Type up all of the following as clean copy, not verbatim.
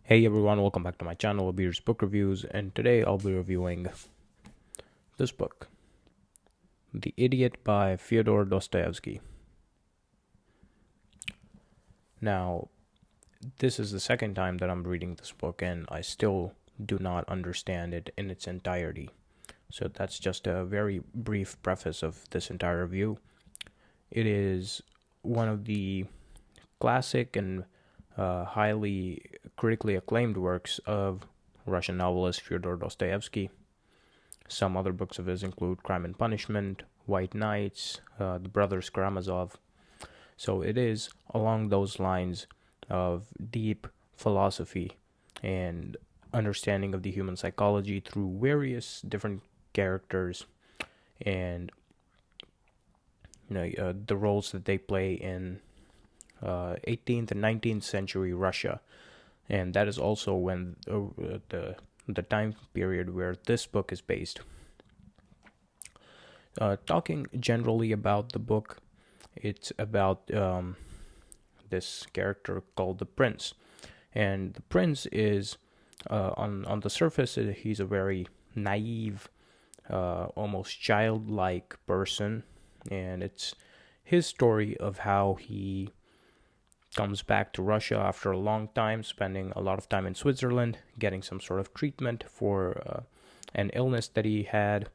Hey everyone, welcome back to my channel, Abeer's Book Reviews, and today I'll be reviewing this book, The Idiot by Fyodor Dostoyevsky. Now, this is the second time that I'm reading this book, and I still do not understand it in its entirety. So that's just a very brief preface of this entire review. It is one of the classic and highly critically acclaimed works of Russian novelist Fyodor Dostoyevsky. Some other books of his include Crime and Punishment, White Nights, The Brothers Karamazov. So it is along those lines of deep philosophy and understanding of the human psychology through various different characters and the roles that they play in 18th and 19th century Russia, and that is also when the time period where this book is based. Talking generally about the book, it's about this character called the Prince, and the Prince is on the surface he's a very naive, almost childlike person, and it's his story of how he comes back to Russia after a long time, spending a lot of time in Switzerland, getting some sort of treatment for an illness that he had,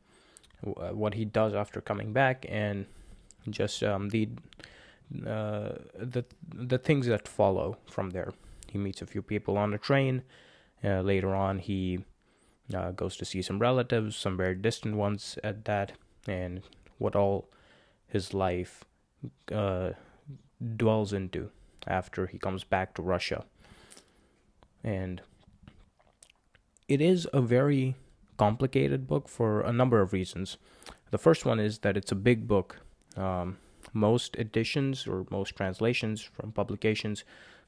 what he does after coming back, and just the things that follow from there. He meets a few people on the train. Later on, he goes to see some relatives, some very distant ones at that, and what all his life dwells into after he comes back to Russia. And it is a very complicated book for a number of reasons. The first one is that it's a big book. Most editions or most translations from publications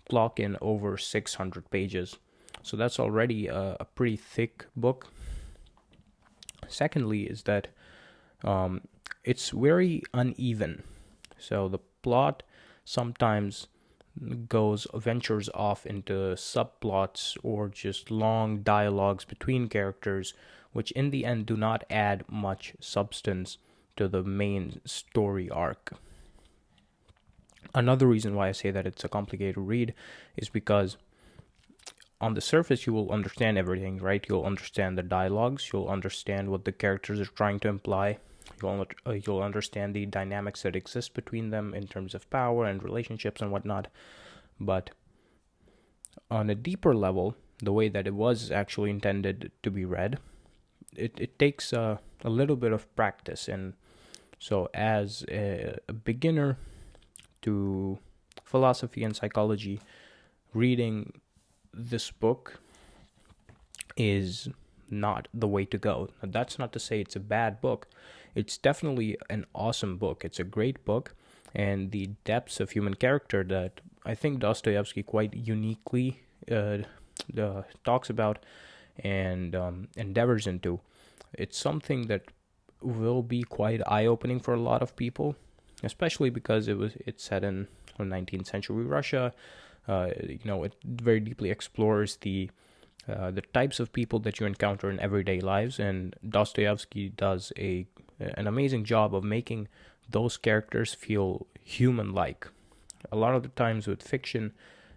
clock in over 600 pages. So that's already a pretty thick book. Secondly is that it's very uneven. So the plot sometimes ventures off into subplots or just long dialogues between characters, which in the end do not add much substance to the main story arc. Another reason why I say that it's a complicated read is because on the surface you will understand everything, right? You'll understand the dialogues, you'll understand what the characters are trying to imply, you'll understand the dynamics that exist between them in terms of power and relationships and whatnot. But on a deeper level, the way that it was actually intended to be read, it takes a little bit of practice. And so as a beginner to philosophy and psychology, reading this book is not the way to go. Now, that's not to say it's a bad book. It's definitely an awesome book. It's a great book, and the depths of human character that I think Dostoevsky quite uniquely talks about and endeavors into. It's something that will be quite eye-opening for a lot of people, especially because it's set in 19th century Russia. It very deeply explores the types of people that you encounter in everyday lives, and Dostoevsky does an amazing job of making those characters feel human-like. A lot of the times with fiction,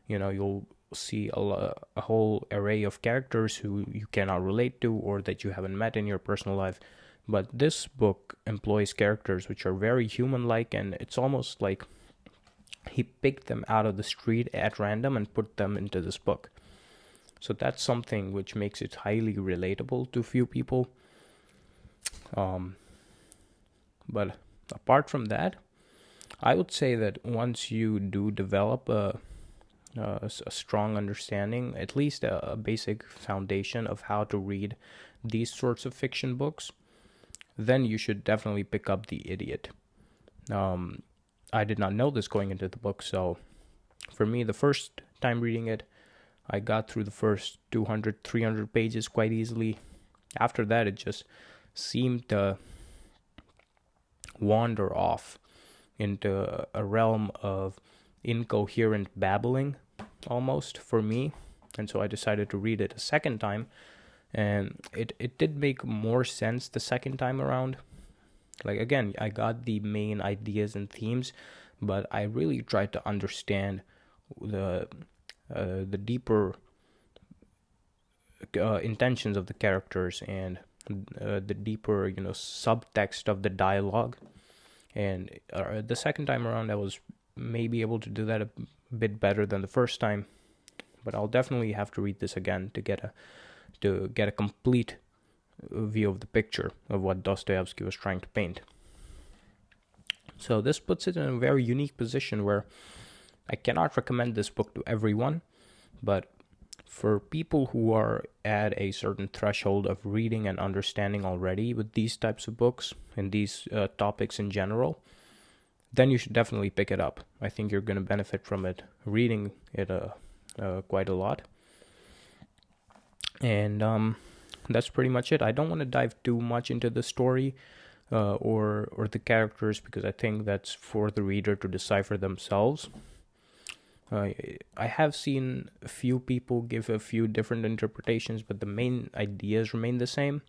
you'll see a whole array of characters who you cannot relate to or that you haven't met in your personal life. But this book employs characters which are very human-like, and it's almost like he picked them out of the street at random and put them into this book. So that's something which makes it highly relatable to few people. But apart from that, I would say that once you do develop a strong understanding, at least a basic foundation of how to read these sorts of fiction books, then you should definitely pick up The Idiot. I did not know this going into the book, so for me, the first time reading it, I got through the first 200, 300 pages quite easily. After that, it just seemed to wander off into a realm of incoherent babbling, almost, for me. and so I decided to read it a second time, and it did make more sense the second time around. Like, again, I got the main ideas and themes, but I really tried to understand the deeper intentions of the characters and the deeper, subtext of the dialogue. And the second time around, I was maybe able to do that a bit better than the first time, but I'll definitely have to read this again to get a complete view of the picture of what Dostoevsky was trying to paint. So this puts it in a very unique position where I cannot recommend this book to everyone, but for people who are at a certain threshold of reading and understanding already with these types of books and these topics in general, then you should definitely pick it up. I think you're going to benefit from it, reading it quite a lot. And that's pretty much it. I don't want to dive too much into the story or the characters, because I think that's for the reader to decipher themselves. I have seen a few people give a few different interpretations, but the main ideas remain the same.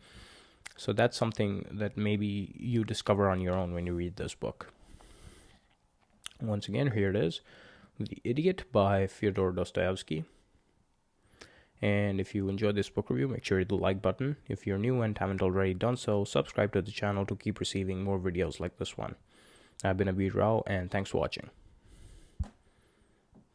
So that's something that maybe you discover on your own when you read this book. Once again, here it is, The Idiot by Fyodor Dostoyevsky. And if you enjoyed this book review, make sure you hit the like button. If you're new and haven't already done so, subscribe to the channel to keep receiving more videos like this one. I've been Abeer Rao, and thanks for watching.